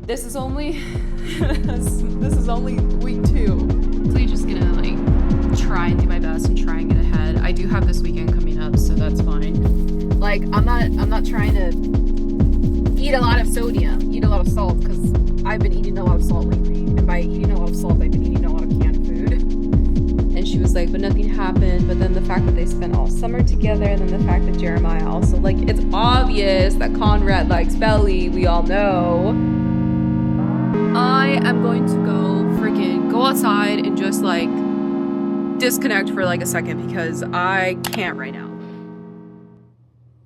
This is only this is only week 2. So you're just gonna like try and do my best and try and get ahead. I do have this weekend coming up, so that's fine. Like I'm not trying to eat a lot of sodium, eat a lot of salt, because I've been eating a lot of salt lately. And by eating a lot of salt, I've been eating a lot of canned food. And she was like, but nothing happened. But then the fact that they spent all summer together, and then the fact that Jeremiah also, like, it's obvious that Conrad likes Belly. We all know. I am going to go outside and just like disconnect for like a second because I can't right now.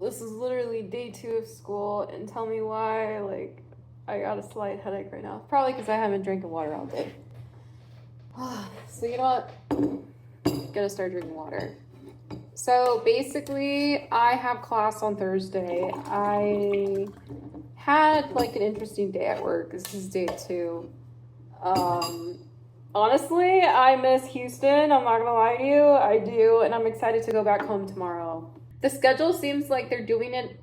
This is literally day 2 of school, and tell me why, like, I got a slight headache right now. Probably because I haven't drinking water all day. So you know what? Gonna start drinking water. So basically, I have class on Thursday. I had like an interesting day at work. This is day 2. Honestly, I miss Houston. I'm not gonna lie to you. I do, and I'm excited to go back home tomorrow. The schedule seems like they're doing it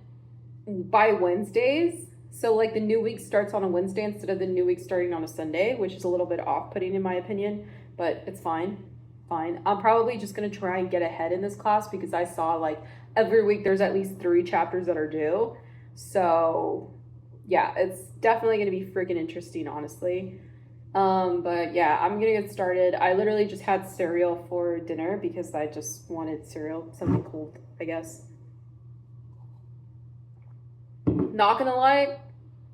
by Wednesdays. So like the new week starts on a Wednesday instead of the new week starting on a Sunday, which is a little bit off-putting in my opinion, but it's fine. I'm probably just gonna try and get ahead in this class because I saw like every week there's at least 3 chapters that are due. So yeah, it's definitely gonna be freaking interesting, honestly. But yeah, I'm gonna get started. I literally just had cereal for dinner because I just wanted cereal, something cold, I guess. Not gonna lie,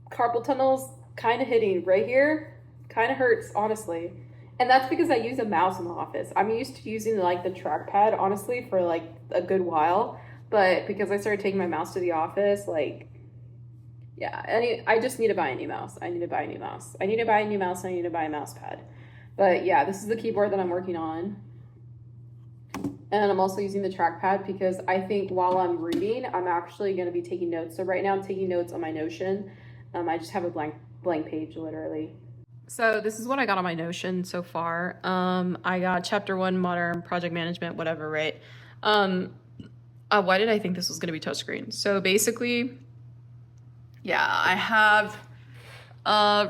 carpal tunnel's kind of hitting right here. Kind of hurts, honestly. And that's because I use a mouse in the office. I'm used to using like the trackpad, honestly, for like a good while. But because I started taking my mouse to the office, like, yeah, I just need to buy a new mouse. I need to buy a new mouse. I need to buy a new mouse. I need to buy a mouse pad. But yeah, this is the keyboard that I'm working on. And I'm also using the trackpad because I think while I'm reading, I'm actually going to be taking notes. So right now I'm taking notes on my Notion. I just have a blank page, literally. So this is what I got on my Notion so far. I got chapter 1, modern project management, whatever, right? Why did I think this was going to be touchscreen? So basically, yeah, I have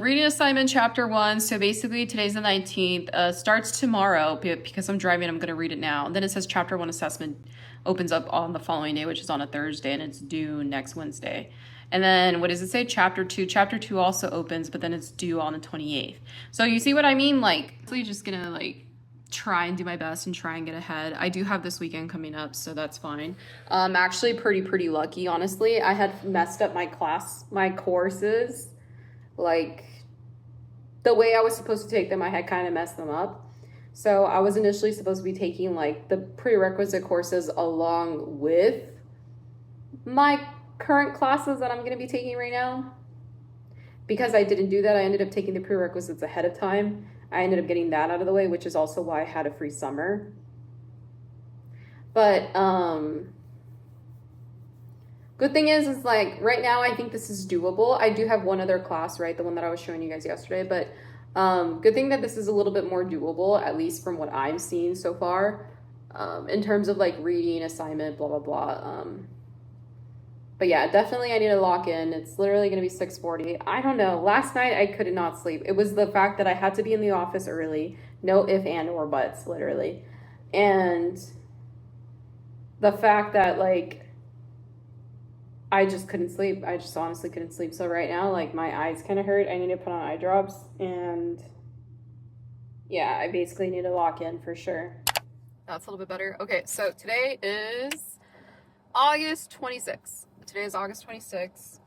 reading assignment chapter 1. So basically today's the 19th, starts tomorrow because I'm driving. I'm going to read it now. And then it says chapter 1 assessment opens up on the following day, which is on a Thursday, and it's due next Wednesday. And then what does it say? Chapter 2. Chapter 2 also opens, but then it's due on the 28th. So you see what I mean? Like, I'm just going to like try and do my best and try and get ahead. I do have this weekend coming up, so that's fine. I'm actually pretty lucky, honestly. I had messed up my courses. Like, the way I was supposed to take them, I had kind of messed them up. So I was initially supposed to be taking like the prerequisite courses along with my current classes that I'm going to be taking right now. Because I didn't do that, I ended up taking the prerequisites ahead of time. I ended up getting that out of the way, which is also why I had a free summer. But good thing is like right now I think this is doable. I do have one other class, right? The one that I was showing you guys yesterday. But good thing that this is a little bit more doable, at least from what I'm seeing so far, in terms of like reading, assignment, blah, blah, blah. But yeah, definitely I need to lock in. It's literally going to be 6:40. I don't know. Last night I could not sleep. It was the fact that I had to be in the office early. No if, and, or buts, literally. And the fact that like I just couldn't sleep. I just honestly couldn't sleep. So right now, like my eyes kind of hurt. I need to put on eye drops. And yeah, I basically need to lock in for sure. That's a little bit better. Okay, so today is August 26th. Today is August 26th.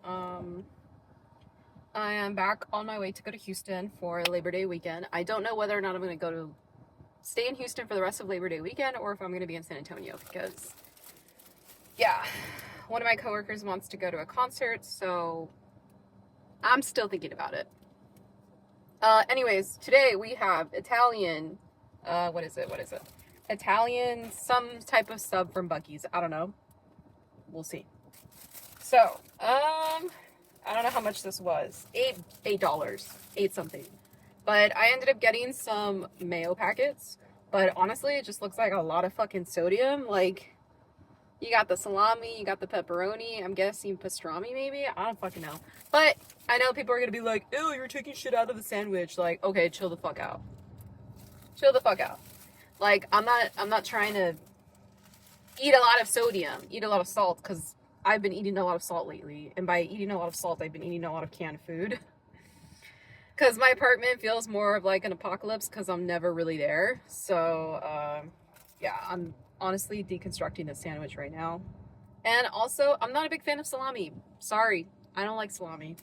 I am back on my way to go to Houston for Labor Day weekend. I don't know whether or not I'm going to stay in Houston for the rest of Labor Day weekend or if I'm going to be in San Antonio because, yeah, one of my coworkers wants to go to a concert, so I'm still thinking about it. Anyways, today we have Italian, what is it? Italian, some type of sub from Buc-ee's. I don't know. We'll see. So, I don't know how much this was. $8, 8 something. But I ended up getting some mayo packets. But honestly, it just looks like a lot of fucking sodium. Like, you got the salami, you got the pepperoni. I'm guessing pastrami maybe. I don't fucking know. But I know people are gonna be like, ew, you're taking shit out of the sandwich. Like, okay, chill the fuck out. Chill the fuck out. Like, I'm not trying to eat a lot of sodium, eat a lot of salt, because I've been eating a lot of salt lately. And by eating a lot of salt, I've been eating a lot of canned food. Because my apartment feels more of like an apocalypse because I'm never really there. So, yeah, I'm honestly deconstructing the sandwich right now. And also, I'm not a big fan of salami. Sorry, I don't like salami.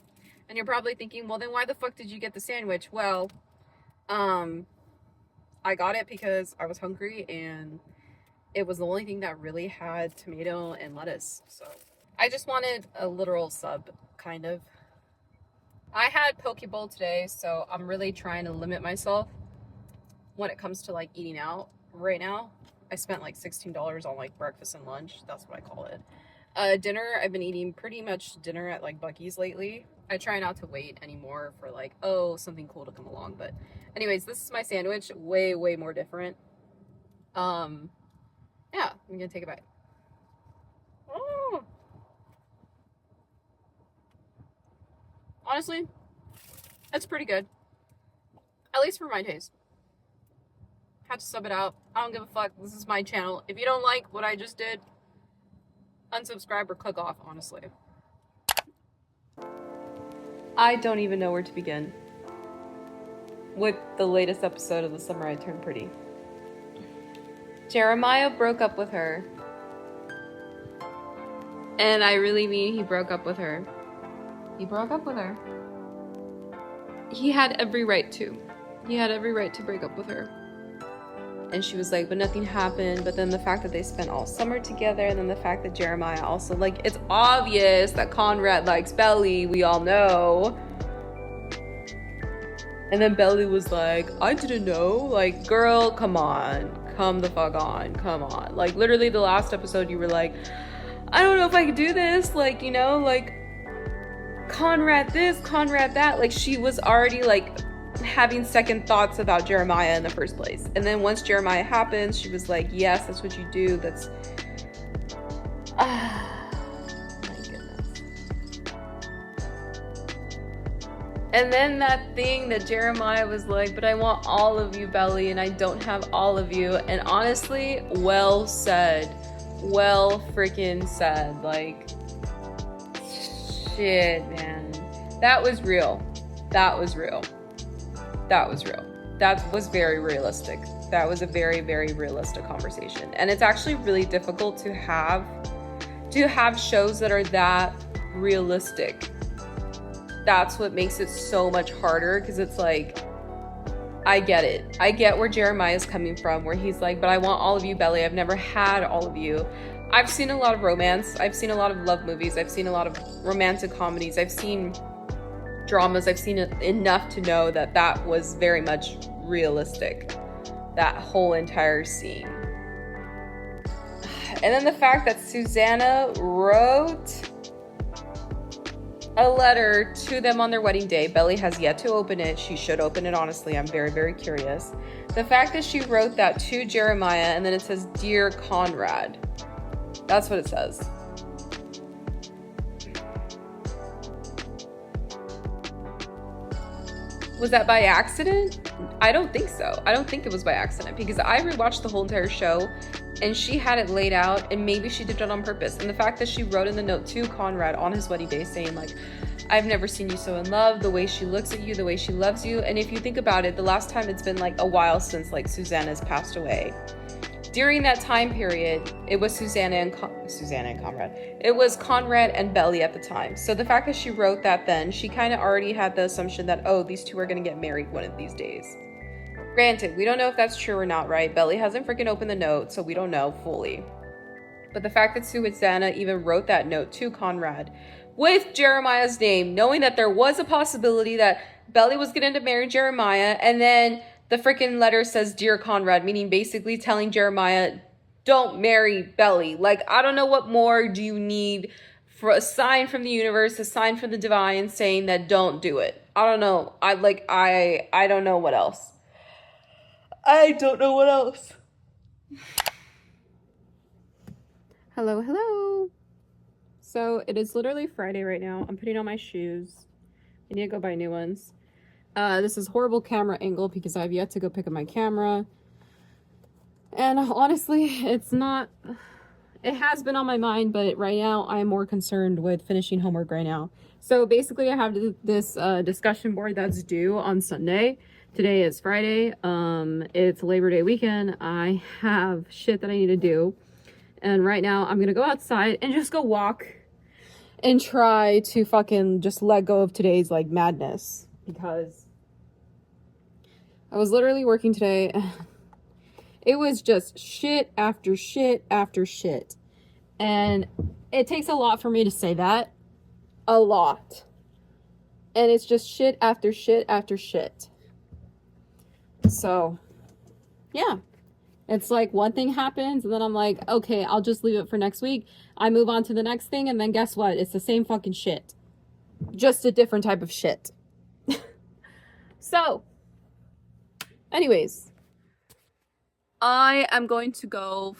And you're probably thinking, well, then why the fuck did you get the sandwich? Well, I got it because I was hungry and it was the only thing that really had tomato and lettuce. So I just wanted a literal sub, kind of. I had poke bowl today, so I'm really trying to limit myself when it comes to like eating out right now. I spent like $16 on like breakfast and lunch. That's what I call it. Dinner, I've been eating pretty much dinner at like Buc-ee's lately. I try not to wait anymore for like, oh, something cool to come along. But anyways, this is my sandwich. Way, way more different. Yeah, I'm gonna take a bite. Oh. Honestly, it's pretty good. At least for my taste. Had to sub it out. I don't give a fuck. This is my channel. If you don't like what I just did, unsubscribe or click off, honestly. I don't even know where to begin with the latest episode of The Summer I Turned Pretty. Jeremiah broke up with her. And I really mean he broke up with her. He broke up with her. He had every right to. He had every right to break up with her. And she was like, but nothing happened. But then the fact that they spent all summer together, and then the fact that Jeremiah also, like, it's obvious that Conrad likes Belly. We all know. And then Belly was like, I didn't know. Like, girl, come on. Come the fuck on. Come on. Like, literally the last episode, you were like, I don't know if I could do this. Like, you know, like, Conrad this, Conrad that. Like, she was already, like, having second thoughts about Jeremiah in the first place. And then once Jeremiah happens, she was like, yes, that's what you do. That's... my goodness. And then that thing that Jeremiah was like, but I want all of you, Belly, and I don't have all of you. And honestly, well said. Well freaking said. Like, shit, man. That was real. That was real. That was real. That was very realistic. That was a very, very realistic conversation. And it's actually really difficult to have shows that are that realistic. That's what makes it so much harder, because it's like, I get it. I get where Jeremiah's coming from, where he's like, but I want all of you, Belly. I've never had all of you. I've seen a lot of romance. I've seen a lot of love movies. I've seen a lot of romantic comedies. I've seen dramas. I've seen enough to know that that was very much realistic. That whole entire scene. And then the fact that Susanna wrote a letter to them on their wedding day. Belly has yet to open it. She should open it, honestly. I'm very, very curious. The fact that she wrote that to Jeremiah, and then it says, Dear Conrad. That's what it says. Was that by accident? I don't think so. I don't think it was by accident, because I rewatched the whole entire show and she had it laid out, and maybe she did it on purpose. And the fact that she wrote in the note to Conrad on his wedding day saying, like, I've never seen you so in love, the way she looks at you, the way she loves you. And if you think about it, the last time, it's been like a while since like Susanna's passed away. During that time period, it was Susanna and Conrad. It was Conrad and Belly at the time. So the fact that she wrote that then, she kind of already had the assumption that, oh, these two are going to get married one of these days. Granted, we don't know if that's true or not, right? Belly hasn't freaking opened the note, so we don't know fully. But the fact that Susanna even wrote that note to Conrad with Jeremiah's name, knowing that there was a possibility that Belly was going to marry Jeremiah, and then the freaking letter says, Dear Conrad, meaning basically telling Jeremiah, don't marry Belly. Like, I don't know what more do you need for a sign from the universe, a sign from the divine saying that don't do it. I don't know. I don't know what else. I don't know what else. Hello. So it is literally Friday right now. I'm putting on my shoes. I need to go buy new ones. This is horrible camera angle because I've yet to go pick up my camera. And honestly, it's not... It has been on my mind, but right now I'm more concerned with finishing homework right now. So basically I have this discussion board that's due on Sunday. Today is Friday. It's Labor Day weekend. I have shit that I need to do. And right now I'm gonna go outside and just go walk and try to fucking just let go of today's like madness, because I was literally working today. It was just shit after shit after shit. And it takes a lot for me to say that. A lot. And it's just shit after shit after shit. So, yeah. It's like one thing happens and then I'm like, okay, I'll just leave it for next week. I move on to the next thing and then guess what? It's the same fucking shit. Just a different type of shit. So, anyways. I am going to go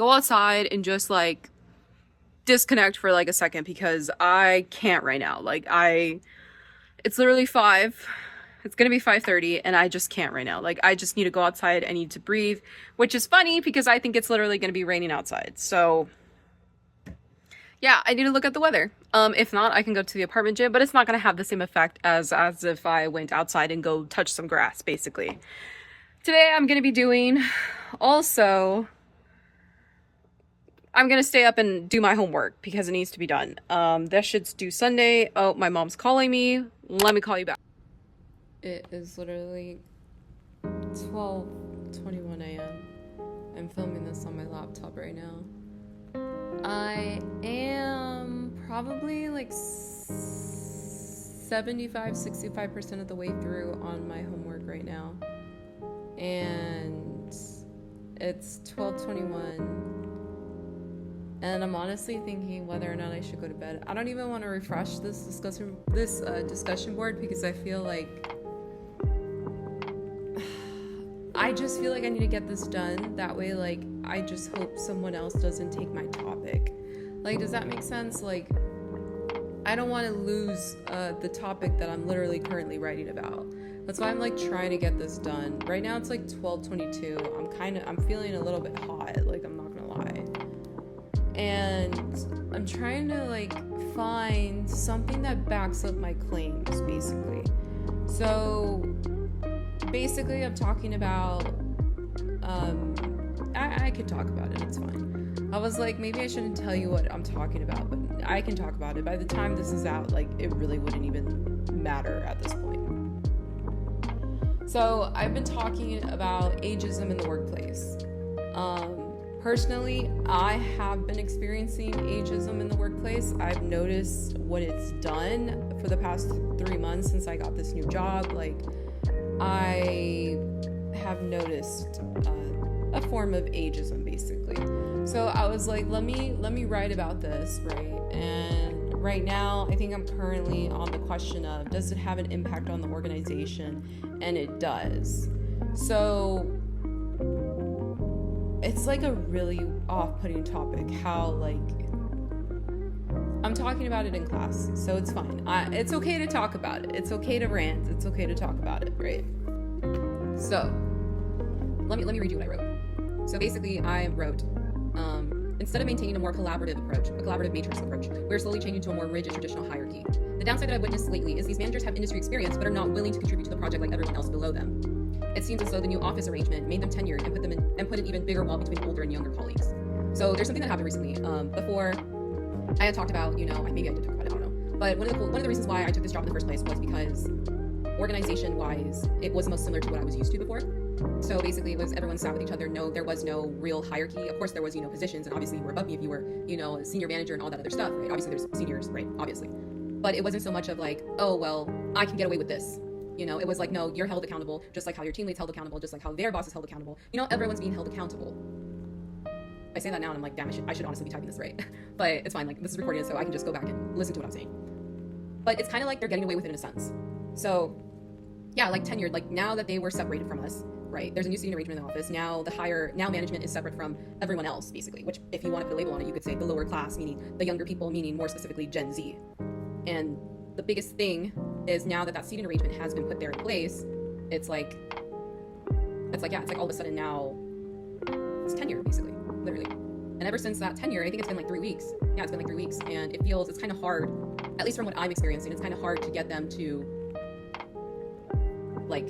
outside and just like disconnect for like a second because I can't right now. Like it's literally 5. It's gonna be 5:30 and I just can't right now. Like I just need to go outside. I need to breathe, which is funny because I think it's literally gonna be raining outside. So yeah, I need to look at the weather. If not, I can go to the apartment gym, but it's not gonna have the same effect as if I went outside and go touch some grass, basically. Today I'm going to be doing, also, I'm going to stay up and do my homework because it needs to be done. That shit's due Sunday. Oh, my mom's calling me. Let me call you back. It is literally 12:21 a.m. I'm filming this on my laptop right now. I am probably like 65% of the way through on my homework right now. And it's 12:21 and I'm honestly thinking whether or not I should go to bed. I don't even want to refresh this discussion board because I feel like I just feel like I need to get this done. That way, like, I just hope someone else doesn't take my topic. Like, does that make sense? Like, I don't want to lose the topic that I'm literally currently writing about. That's why I'm like trying to get this done. Right now it's like 12:22. I'm feeling a little bit hot, like I'm not gonna lie. And I'm trying to like find something that backs up my claims, basically. So basically I'm talking about I could talk about it, it's fine. I was like, maybe I shouldn't tell you what I'm talking about, but I can talk about it. By the time this is out, like it really wouldn't even matter at this point. So I've been talking about ageism in the workplace. Personally, I have been experiencing ageism in the workplace. I've noticed what it's done for the past 3 months since I got this new job. Like, I have noticed a form of ageism, basically. So I was like, let me write about this, right? And right now, I think I'm currently on the question of, does it have an impact on the organization? And it does. So it's like a really off-putting topic, how like I'm talking about it in class, so it's fine. It's okay to talk about it. It's okay to rant. It's okay to talk about it, right? So let me read you what I wrote. So basically, I wrote, instead of maintaining a more collaborative approach, a collaborative matrix approach, we're slowly changing to a more rigid traditional hierarchy. The downside that I've witnessed lately is these managers have industry experience but are not willing to contribute to the project like everyone else below them. It seems as though the new office arrangement made them tenured and put an even bigger wall between older and younger colleagues. So there's something that happened recently. Before I had talked about, maybe I did talk about it, I don't know. But one of the reasons why I took this job in the first place was because organization-wise, it was most similar to what I was used to before. So basically, it was everyone sat with each other. No, there was no real hierarchy. Of course, there was, positions, and obviously you were above me if you were, a senior manager and all that other stuff, right? Obviously, there's seniors, right? Obviously. But it wasn't so much of like, oh, well, I can get away with this. It was like, no, you're held accountable, just like how your team lead's held accountable, just like how their boss is held accountable. Everyone's being held accountable. I say that now and I'm like, damn, I should honestly be typing this right. But it's fine, like, this is recorded, so I can just go back and listen to what I'm saying. But it's kind of like they're getting away with it in a sense. So, yeah, like tenured, like now that they were separated from us, right? There's a new seating arrangement in the office. Now management is separate from everyone else, basically, which if you want to put a label on it, you could say the lower class, meaning the younger people, meaning more specifically Gen Z. And the biggest thing is now that that seating arrangement has been put there in place, it's like all of a sudden now it's tenure, basically, literally. And ever since that tenure, I think it's been like 3 weeks. Yeah, it's been like 3 weeks. And it's kind of hard, at least from what I'm experiencing, it's kind of hard to get them to, like,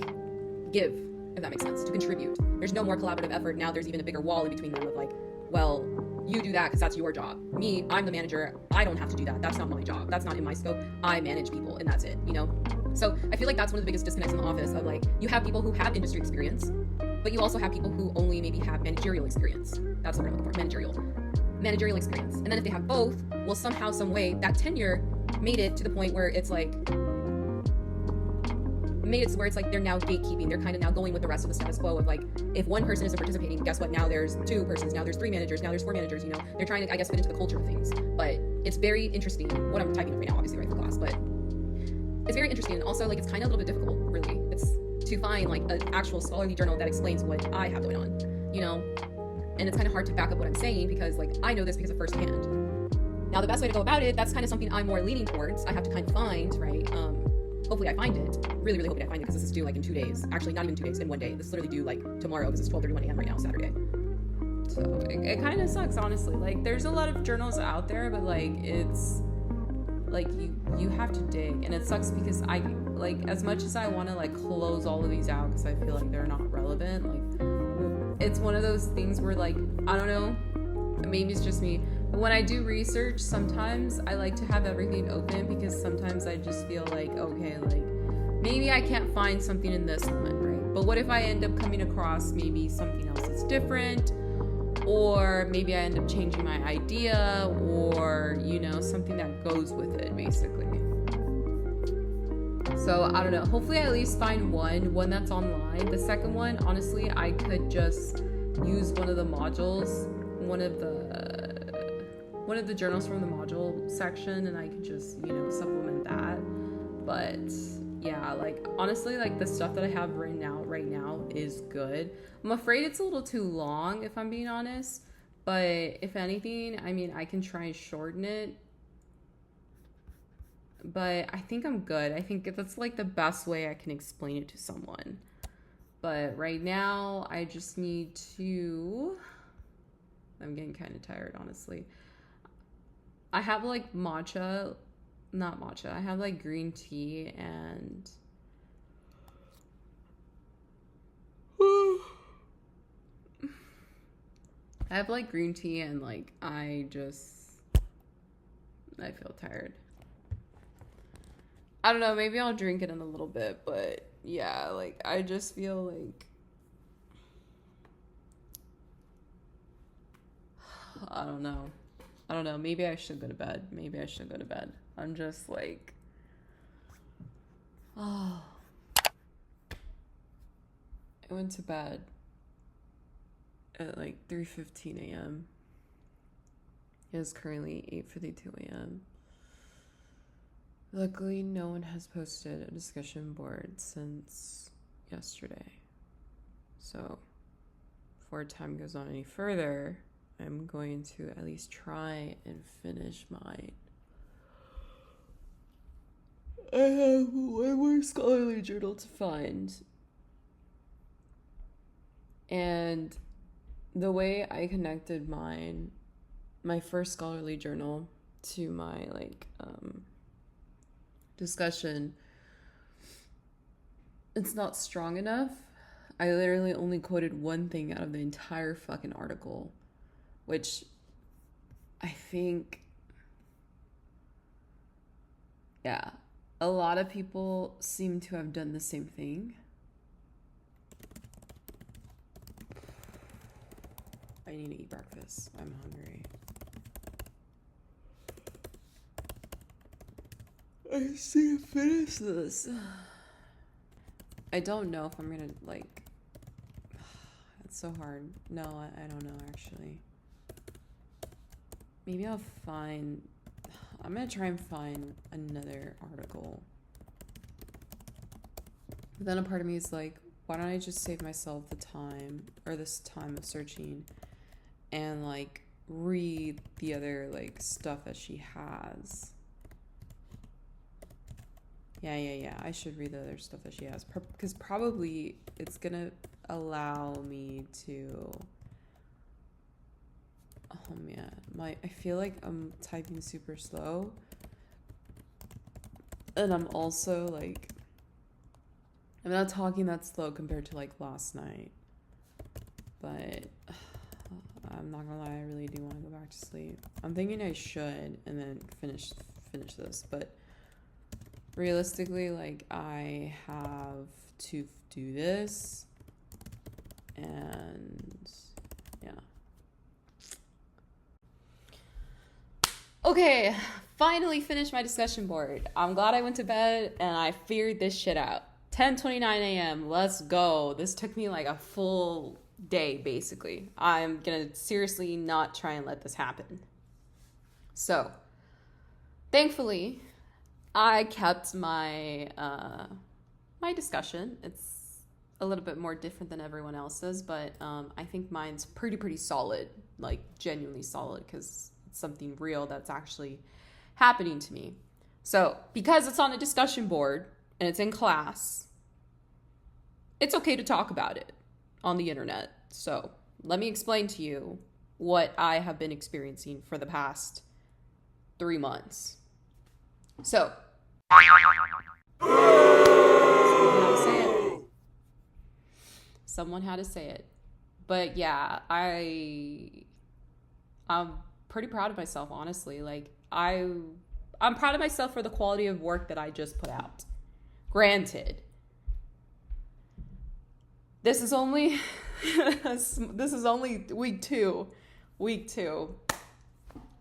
give, if that makes sense, to contribute. There's no more collaborative effort. Now there's even a bigger wall in between them of like, well, you do that because that's your job. Me, I'm the manager. I don't have to do that. That's not my job. That's not in my scope. I manage people and that's it, you know? So I feel like that's one of the biggest disconnects in the office of like, you have people who have industry experience, but you also have people who only maybe have managerial experience. That's what I'm looking for, managerial experience. And then if they have both, well, somehow, some way, that tenure made it to the point where it's like, they're now gatekeeping. They're kind of now going with the rest of the status quo of like, if one person isn't participating, guess what? Now there's 2 persons, now there's 3 managers, now there's 4 managers, you know? They're trying to, I guess, fit into the culture of things. But it's very interesting, what I'm typing right now, obviously, right, for class, but it's very interesting. And also, like, it's kind of a little bit difficult, really. It's to find, like, an actual scholarly journal that explains what I have going on, you know? And it's kind of hard to back up what I'm saying because, like, I know this because of firsthand. Now, the best way to go about it, that's kind of something I'm more leaning towards. I have to kind of find, right? Hopefully I find it. Really, really hoping I find it because this is due, like, in 2 days. Actually, not even 2 days, in 1 day. This is literally due, like, tomorrow because it's 12:31 a.m. right now, Saturday. So, it kind of sucks, honestly. Like, there's a lot of journals out there, but, like, it's... like you have to dig, and it sucks because I like, as much as I want to like close all of these out because I feel like they're not relevant, like it's one of those things where like, I don't know, maybe it's just me, but when I do research, sometimes I like to have everything open because sometimes I just feel like, okay, like maybe I can't find something in this one, right? But what if I end up coming across maybe something else that's different, or maybe I end up changing my idea, or, you know, something that goes with it, basically. So, I don't know. Hopefully I at least find one that's online. The second one, honestly, I could just use one of the modules, one of the journals from the module section, and I could just, you know, supplement that. But yeah, like, honestly, like, the stuff that I have right now is good. I'm afraid it's a little too long, if I'm being honest, but if anything, I mean, I can try and shorten it, but I think I'm good. I think that's, like, the best way I can explain it to someone. But right now, I just need to... I'm getting kind of tired, honestly. I have, like, not matcha. I have, like, green tea and... I have, like, green tea and, like, I feel tired. I don't know, maybe I'll drink it in a little bit, but yeah, like, I just feel like... I don't know. Maybe I should go to bed. I'm just like... Oh. I went to bed at like 3:15 a.m. It is currently 8:52 a.m. Luckily, no one has posted a discussion board since yesterday. So, before time goes on any further, I'm going to at least try and finish mine. I have one more scholarly journal to find. And the way I connected my first scholarly journal to my, like, discussion, it's not strong enough. I literally only quoted one thing out of the entire fucking article, which I think, yeah, a lot of people seem to have done the same thing. I need to eat breakfast. I'm hungry. I just need to finish this. I don't know if I'm gonna, like... It's so hard. No, I don't know, actually. Maybe I'll find... I'm gonna try and find another article. But then a part of me is like, why don't I just save myself the time, or this time of searching, and, like, read the other, like, stuff that she has. Yeah. I should read the other stuff that she has. Because probably it's gonna allow me to... Oh man, I feel like I'm typing super slow. And I'm also like... I'm not talking that slow compared to like last night. But I'm not gonna lie, I really do want to go back to sleep. I'm thinking I should and then finish this, but realistically, like, I have to do this, and yeah. Okay, finally finished my discussion board. I'm glad I went to bed and I figured this shit out. 10:29 a.m. Let's go. This took me like a full day, basically. I'm gonna seriously not try and let this happen. So, thankfully, I kept my my discussion. It's a little bit more different than everyone else's, but I think mine's pretty solid, like genuinely solid, because it's something real that's actually happening to me. So, because it's on a discussion board and it's in class, it's okay to talk about it on the internet. So, let me explain to you what I have been experiencing for the past 3 months. So, someone had to say it. But yeah, I'm pretty proud of myself, honestly. Like, I'm proud of myself for the quality of work that I just put out. Granted, this is only week two.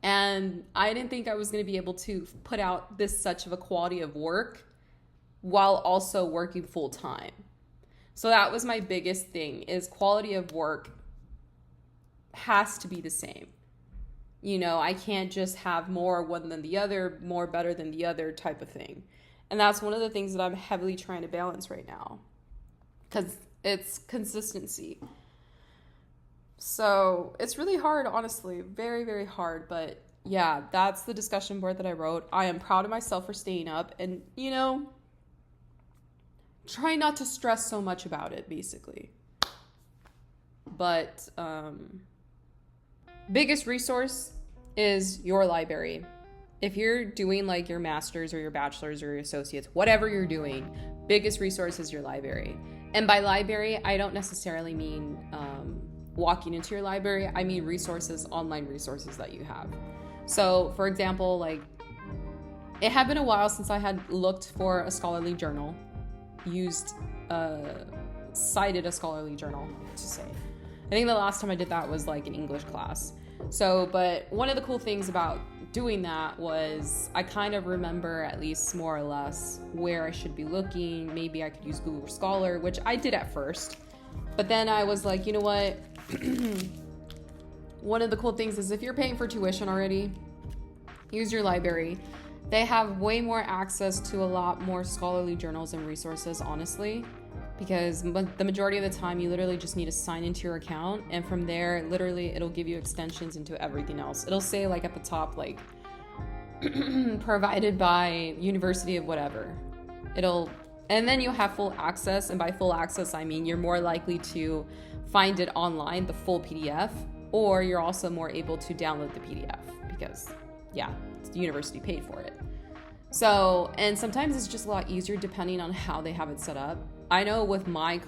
And I didn't think I was going to be able to put out this such of a quality of work while also working full time. So that was my biggest thing, is quality of work has to be the same. You know, I can't just have more one than the other, more better than the other type of thing. And that's one of the things that I'm heavily trying to balance right now, because it's consistency. So it's really hard, honestly, very hard. But yeah, that's the discussion board that I wrote. I am proud of myself for staying up and, you know, try not to stress so much about it, basically. But biggest resource is your library. If you're doing like your master's or your bachelor's or your associates, whatever you're doing, biggest resource is your library. And by library, I don't necessarily mean walking into your library. I mean resources, online resources that you have. So, for example, like, it had been a while since I had looked for a scholarly journal, cited a scholarly journal to say. I think the last time I did that was like an English class. So, but one of the cool things about doing that was I kind of remember, at least more or less, where I should be looking. Maybe I could use Google Scholar, which I did at first. But then I was like, you know what? One of the cool things is if you're paying for tuition already, use your library. They have way more access to a lot more scholarly journals and resources, honestly, because the majority of the time you literally just need to sign into your account, and from there, literally, it'll give you extensions into everything else. It'll say, like, at the top, like, provided by University of whatever. And then you'll have full access, and by full access, I mean you're more likely to find it online, the full PDF, or you're also more able to download the PDF, because, yeah, the university paid for it. So, and sometimes it's just a lot easier depending on how they have it set up. I know with my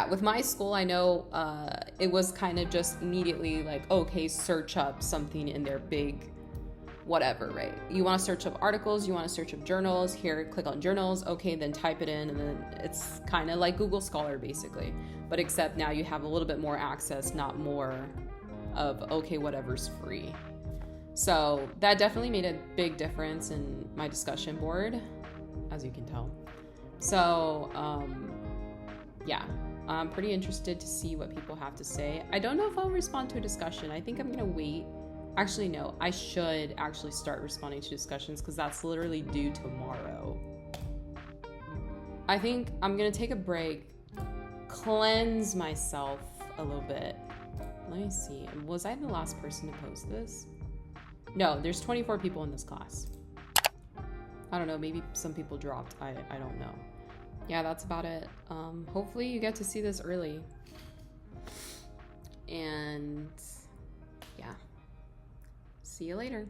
with my school, I know it was kind of just immediately like, okay, search up something in their big whatever, right? You want to search up articles, you want to search up journals, here, click on journals, okay, then type it in, and then it's kind of like Google Scholar, basically. But except now you have a little bit more access, not more of, okay, whatever's free. So that definitely made a big difference in my discussion board, as you can tell. So, yeah, I'm pretty interested to see what people have to say. I don't know if I'll respond to a discussion. I think I'm going to wait. Actually, no, I should actually start responding to discussions because that's literally due tomorrow. I think I'm going to take a break, cleanse myself a little bit. Let me see. Was I the last person to post this? No, there's 24 people in this class. I don't know, maybe some people dropped. I don't know. Yeah, that's about it. Hopefully you get to see this early. And yeah. See you later.